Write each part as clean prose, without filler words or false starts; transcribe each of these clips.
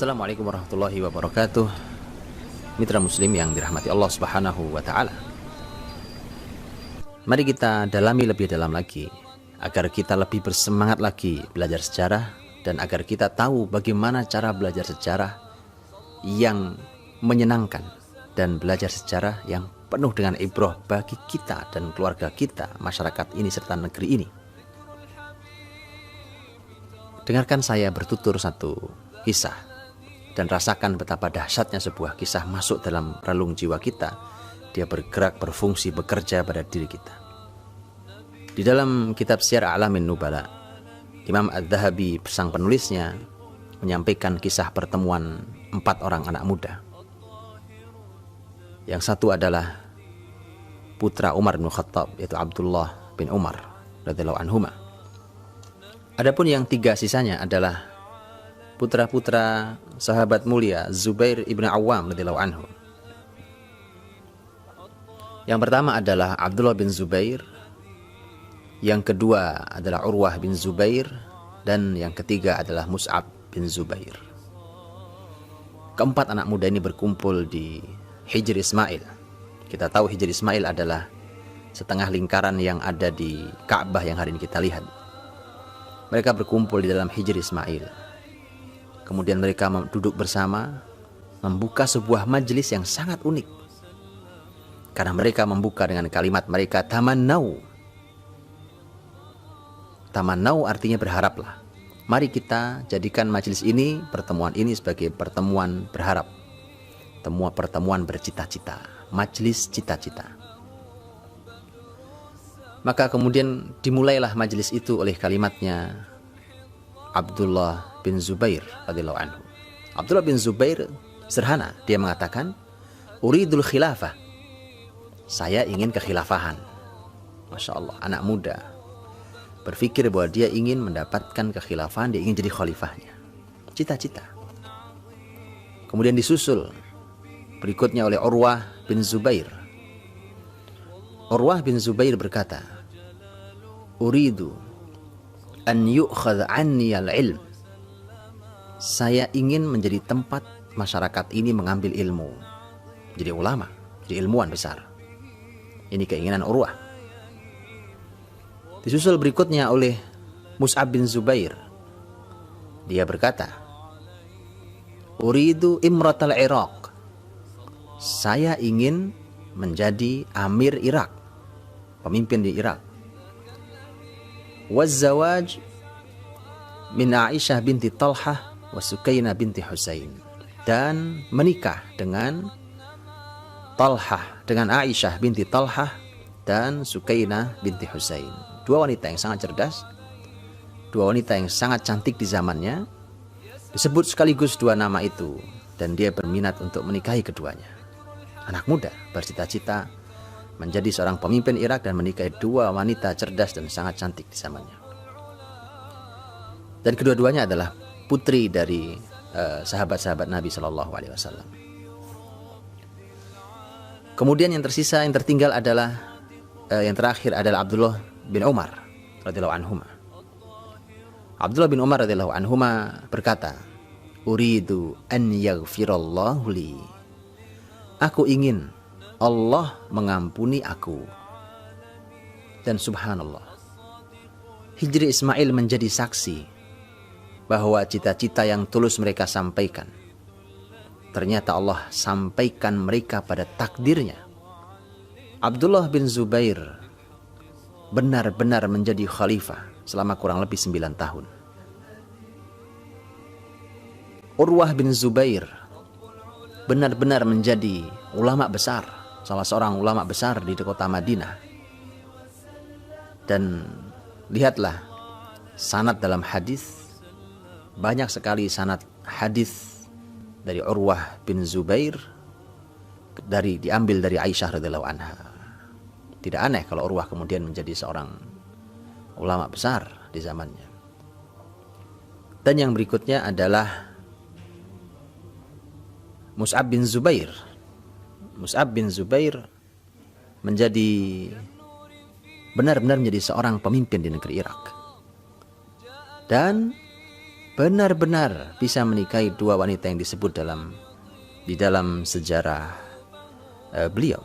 Assalamualaikum warahmatullahi wabarakatuh. Mitra muslim yang dirahmati Allah Subhanahu wa taala. Mari kita dalami lebih dalam lagi agar kita lebih bersemangat lagi belajar sejarah dan agar kita tahu bagaimana cara belajar sejarah yang menyenangkan dan belajar sejarah yang penuh dengan ibrah bagi kita dan keluarga kita, masyarakat ini serta negeri ini. Dengarkan saya bertutur satu kisah dan rasakan betapa dahsyatnya sebuah kisah masuk dalam relung jiwa kita. Dia bergerak, berfungsi, bekerja pada diri kita. Di dalam kitab Syiar A'lamin Nubala, Imam Adz-Dzahabi, sang penulisnya, menyampaikan kisah pertemuan 4 orang anak muda. Yang satu adalah putra Umar bin Khattab, yaitu Abdullah bin Umar radhiyallahu anhuma. Adapun yang 3 sisanya adalah putra-putra sahabat mulia Zubair ibn Awam radhiyallahu anhu. Yang pertama adalah Abdullah bin Zubair, yang kedua adalah Urwah bin Zubair, dan yang ketiga adalah Mus'ab bin Zubair. Keempat anak muda ini berkumpul di Hijr Ismail. Kita tahu Hijr Ismail adalah setengah lingkaran yang ada di Ka'bah yang hari ini kita lihat. Mereka berkumpul di dalam Hijr Ismail. Kemudian mereka duduk bersama, membuka sebuah majelis yang sangat unik. Karena mereka membuka dengan kalimat mereka, tamannau. Tamannau artinya berharaplah. Mari kita jadikan majelis ini, pertemuan ini sebagai pertemuan berharap. Pertemuan bercita-cita, majelis cita-cita. Maka kemudian dimulailah majelis itu oleh kalimatnya Abdullah bin Zubair radhiyallahu anhu. Abdullah bin Zubair sederhana, dia mengatakan, uridul khilafah. Saya ingin kekhilafahan. Masya Allah, anak muda berpikir bahwa dia ingin mendapatkan kekhilafahan, dia ingin jadi khalifahnya. Cita-cita. Kemudian disusul berikutnya oleh Urwah bin Zubair. Urwah bin Zubair berkata, uridu an yu'khadh anni al-ilm. Saya ingin menjadi tempat masyarakat ini mengambil ilmu. Jadi ulama, jadi ilmuwan besar. Ini keinginan Urwah. Disusul berikutnya oleh Mus'ab bin Zubair. Dia berkata, uridu imratal Iraq. Saya ingin menjadi amir Irak, pemimpin di Irak. Wazzawaj min Aisyah binti Talhah wa Sukainah binti Husain, dan menikah dengan Talhah, dengan Aisyah binti Talhah dan Sukainah binti Husain. 2 wanita yang sangat cerdas, 2 wanita yang sangat cantik di zamannya. Disebut sekaligus 2 nama itu, dan dia berminat untuk menikahi keduanya. Anak muda bercita-cita menjadi seorang pemimpin Irak dan menikahi 2 wanita cerdas dan sangat cantik di zamannya. Dan kedua-duanya adalah putri dari sahabat-sahabat Nabi Shallallahu Alaihi Wasallam. Kemudian yang tersisa, yang tertinggal adalah yang terakhir adalah Abdullah bin Umar radhiyallahu anhuma. Abdullah bin Umar radhiyallahu anhuma berkata, uridu an yaghfirallahu li. Aku ingin Allah mengampuni aku. Dan subhanallah, Hijr Ismail menjadi saksi bahwa cita-cita yang tulus mereka sampaikan, ternyata Allah sampaikan mereka pada takdirnya. Abdullah bin Zubair benar-benar menjadi khalifah selama kurang lebih 9 tahun. Urwah bin Zubair benar-benar menjadi ulama besar, salah seorang ulama besar di kota Madinah. Dan lihatlah sanad dalam hadis, banyak sekali sanad hadis dari Urwah bin Zubair diambil dari Aisyah radhiyallahu anha. Tidak aneh kalau Urwah kemudian menjadi seorang ulama besar di zamannya. Dan yang berikutnya adalah Mus'ab bin Zubair. Mus'ab bin Zubair menjadi benar-benar menjadi seorang pemimpin di negeri Irak. Dan benar-benar bisa menikahi dua wanita yang disebut di dalam sejarah beliau,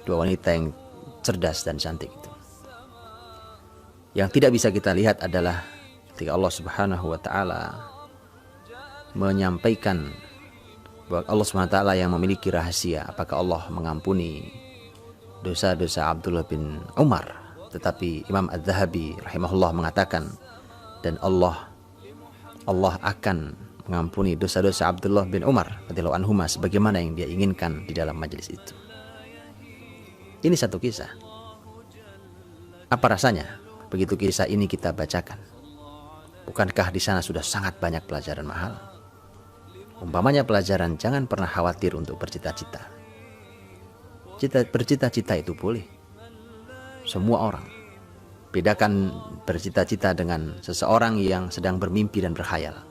dua wanita yang cerdas dan cantik itu. Yang tidak bisa kita lihat adalah ketika Allah Subhanahu wa taala menyampaikan bahwa Allah Subhanahu wa taala yang memiliki rahasia apakah Allah mengampuni dosa-dosa Abdullah bin Umar. Tetapi Imam Az-Zahabi rahimahullah mengatakan, dan Allah akan mengampuni dosa-dosa Abdullah bin Umar radhiyallahu anhuma sebagaimana yang dia inginkan di dalam majelis itu. Ini satu kisah. Apa rasanya begitu kisah ini kita bacakan? Bukankah di sana sudah sangat banyak pelajaran mahal? Umpamanya pelajaran jangan pernah khawatir untuk bercita-cita. Bercita-cita itu boleh. Semua orang. Bedakan bercita-cita dengan seseorang yang sedang bermimpi dan berkhayal.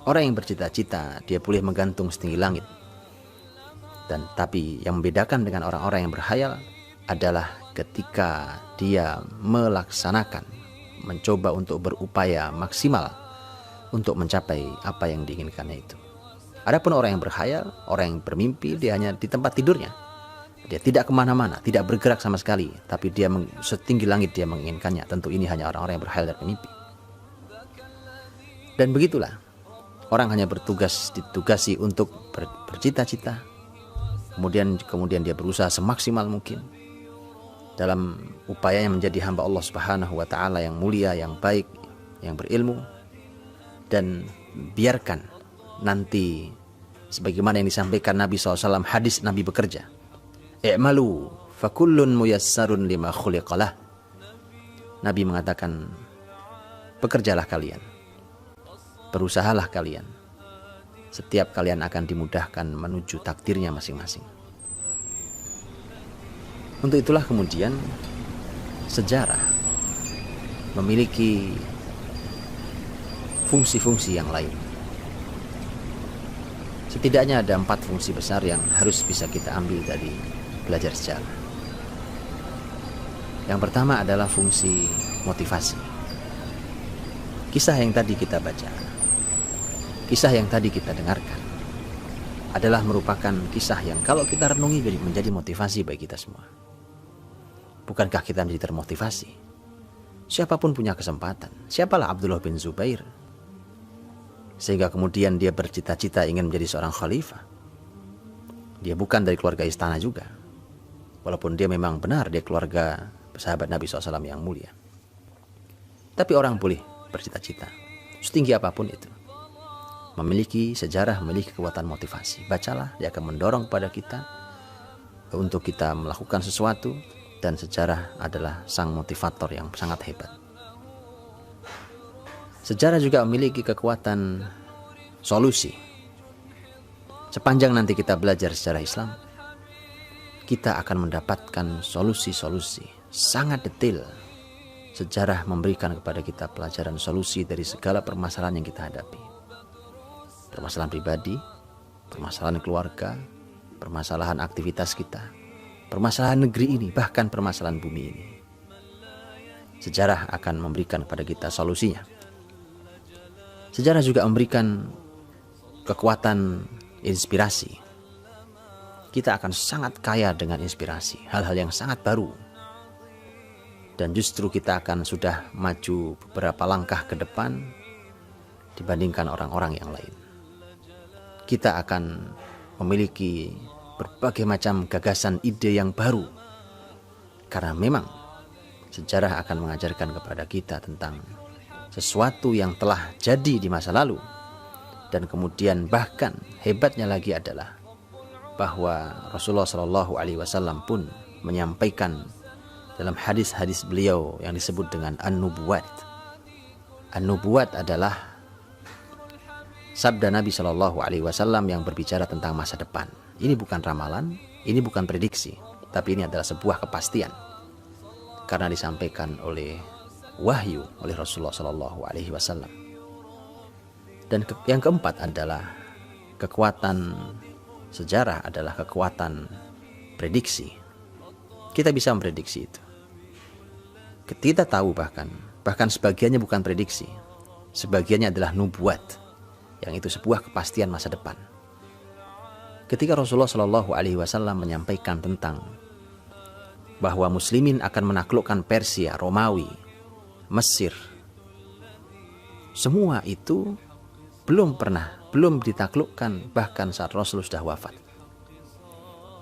Orang yang bercita-cita, dia boleh menggantung setinggi langit. Tapi yang membedakan dengan orang-orang yang berkhayal adalah ketika dia melaksanakan, mencoba untuk berupaya maksimal untuk mencapai apa yang diinginkannya itu. Adapun orang yang berkhayal, orang yang bermimpi, dia hanya di tempat tidurnya. Dia tidak kemana-mana, tidak bergerak sama sekali, tapi dia setinggi langit dia menginginkannya. Tentu ini hanya orang-orang yang berkhayal dan bermimpi. Dan begitulah, orang hanya ditugasi untuk bercita-cita, kemudian dia berusaha semaksimal mungkin dalam upayanya menjadi hamba Allah Subhanahu wa taala yang mulia, yang baik, yang berilmu. Dan biarkan nanti sebagaimana yang disampaikan Nabi SAW, hadis Nabi bekerja. I'malu fakullun muyassarun lima khuliqalah. Nabi mengatakan, bekerjalah kalian, berusahalah kalian. Setiap kalian akan dimudahkan menuju takdirnya masing-masing. Untuk itulah kemudian sejarah memiliki fungsi-fungsi yang lain. Setidaknya ada 4 fungsi besar yang harus bisa kita ambil dari belajar sejarah. Yang pertama adalah fungsi motivasi. Kisah yang tadi kita baca, kisah yang tadi kita dengarkan adalah merupakan kisah yang kalau kita renungi menjadi motivasi bagi kita semua. Bukankah kita menjadi termotivasi? Siapapun punya kesempatan. Siapalah Abdullah bin Zubair sehingga kemudian dia bercita-cita ingin menjadi seorang khalifah. Dia bukan dari keluarga istana juga, walaupun dia memang benar dia keluarga sahabat Nabi SAW yang mulia. Tapi orang boleh bercita-cita setinggi apapun itu. Memiliki sejarah, memiliki kekuatan motivasi. Bacalah, dia akan mendorong kepada kita untuk kita melakukan sesuatu. Dan sejarah adalah sang motivator yang sangat hebat. Sejarah juga memiliki kekuatan solusi. Sepanjang nanti kita belajar sejarah Islam, kita akan mendapatkan solusi-solusi sangat detail. Sejarah memberikan kepada kita pelajaran solusi dari segala permasalahan yang kita hadapi. Permasalahan pribadi, permasalahan keluarga, permasalahan aktivitas kita, permasalahan negeri ini, bahkan permasalahan bumi ini. Sejarah akan memberikan kepada kita solusinya. Sejarah juga memberikan kekuatan inspirasi. Kita akan sangat kaya dengan inspirasi, hal-hal yang sangat baru. Dan justru kita akan sudah maju beberapa langkah ke depan dibandingkan orang-orang yang lain. Kita akan memiliki berbagai macam gagasan ide yang baru. Karena memang sejarah akan mengajarkan kepada kita tentang sesuatu yang telah jadi di masa lalu. Dan kemudian bahkan hebatnya lagi adalah bahwa Rasulullah SAW pun menyampaikan dalam hadis-hadis beliau yang disebut dengan an-nubuwat. An-nubuwat adalah sabda Nabi SAW yang berbicara tentang masa depan. Ini bukan ramalan, ini bukan prediksi, tapi ini adalah sebuah kepastian. Karena disampaikan oleh wahyu oleh Rasulullah SAW. Dan yang keempat adalah kekuatan sejarah adalah kekuatan prediksi. Kita bisa memprediksi itu. Kita tahu bahkan sebagiannya bukan prediksi. sebagiannya adalah nubuat, yang itu sebuah kepastian masa depan. Ketika Rasulullah Shallallahu Alaihi Wasallam menyampaikan tentang bahwa Muslimin akan menaklukkan Persia, Romawi, Mesir, semua itu belum ditaklukkan bahkan saat Rasul sudah wafat.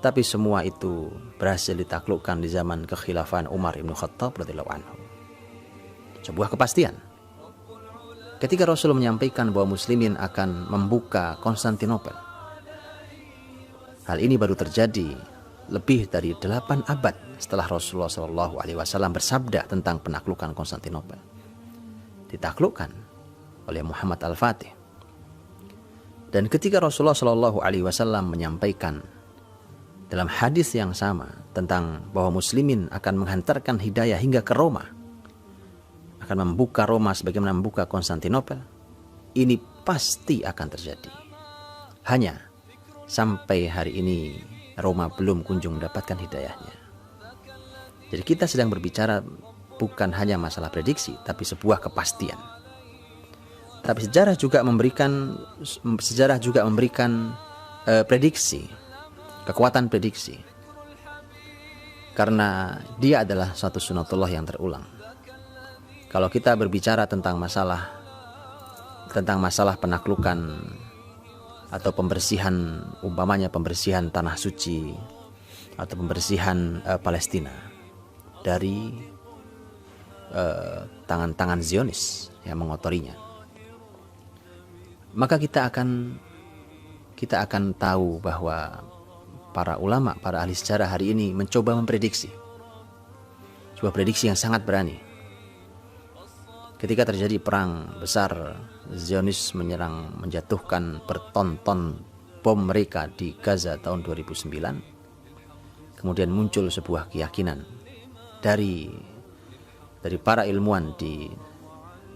Tapi semua itu berhasil ditaklukkan di zaman kekhilafahan Umar ibn Khattab radhiyallahu anhu. Sebuah kepastian. Ketika Rasul menyampaikan bahwa Muslimin akan membuka Konstantinopel, hal ini baru terjadi lebih dari 8 abad setelah Rasulullah SAW bersabda tentang penaklukan Konstantinopel. Ditaklukkan oleh Muhammad Al-Fatih. Dan ketika Rasulullah SAW menyampaikan dalam hadis yang sama tentang bahwa Muslimin akan menghantarkan hidayah hingga ke Roma, akan membuka Roma sebagaimana membuka Konstantinopel, ini pasti akan terjadi. Hanya sampai hari ini Roma belum kunjung mendapatkan hidayahnya. Jadi kita sedang berbicara bukan hanya masalah prediksi, tapi sebuah kepastian. Tapi sejarah juga memberikan prediksi, kekuatan prediksi, karena dia adalah suatu sunatullah yang terulang. Kalau kita berbicara tentang masalah penaklukan atau pembersihan, umpamanya pembersihan tanah suci atau pembersihan Palestina dari tangan-tangan Zionis yang mengotorinya, maka kita akan tahu bahwa para ulama, para ahli sejarah hari ini mencoba memprediksi sebuah prediksi yang sangat berani. Ketika terjadi perang besar, Zionis menjatuhkan berton-ton bom mereka di Gaza tahun 2009. Kemudian muncul sebuah keyakinan dari para ilmuwan di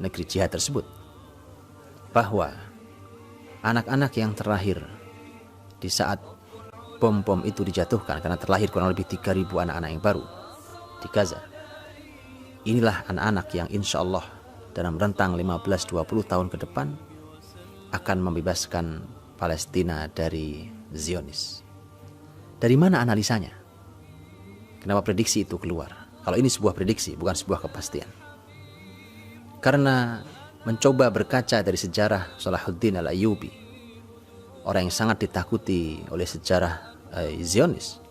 negeri jihad tersebut bahwa anak-anak yang terlahir di saat bom-bom itu dijatuhkan, karena terlahir kurang lebih 3.000 anak-anak yang baru di Gaza, inilah anak-anak yang insya Allah dalam rentang 15-20 tahun ke depan akan membebaskan Palestina dari Zionis. Dari mana analisanya? Kenapa prediksi itu keluar? Kalau ini sebuah prediksi, bukan sebuah kepastian. Karena mencoba berkaca dari sejarah Salahuddin Al-Ayyubi, orang yang sangat ditakuti oleh sejarah Zionis.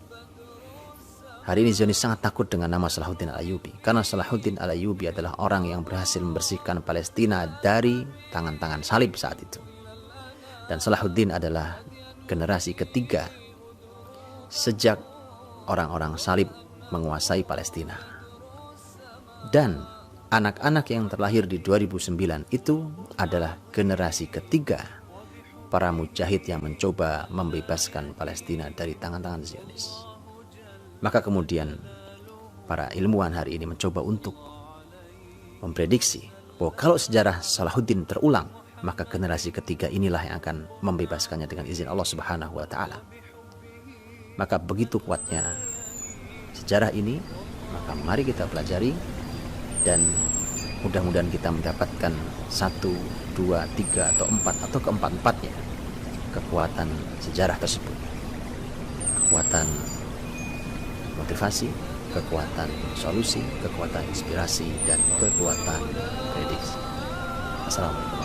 Hari ini Zionis sangat takut dengan nama Salahuddin Al-Ayyubi, karena Salahuddin Al-Ayyubi adalah orang yang berhasil membersihkan Palestina dari tangan-tangan salib saat itu. Dan Salahuddin adalah generasi ketiga sejak orang-orang salib menguasai Palestina. Dan anak-anak yang terlahir di 2009 itu adalah generasi ketiga para mujahid yang mencoba membebaskan Palestina dari tangan-tangan Zionis. Maka kemudian para ilmuwan hari ini mencoba untuk memprediksi bahwa kalau sejarah Salahuddin terulang, maka generasi ketiga inilah yang akan membebaskannya dengan izin Allah Subhanahu wa taala. Maka begitu kuatnya sejarah ini, maka mari kita pelajari dan mudah-mudahan kita mendapatkan 1, 2, 3 atau 4 atau keempat-empatnya kekuatan sejarah tersebut. Kekuatan motivasi, kekuatan solusi, kekuatan inspirasi, dan kekuatan prediksi. Assalamualaikum.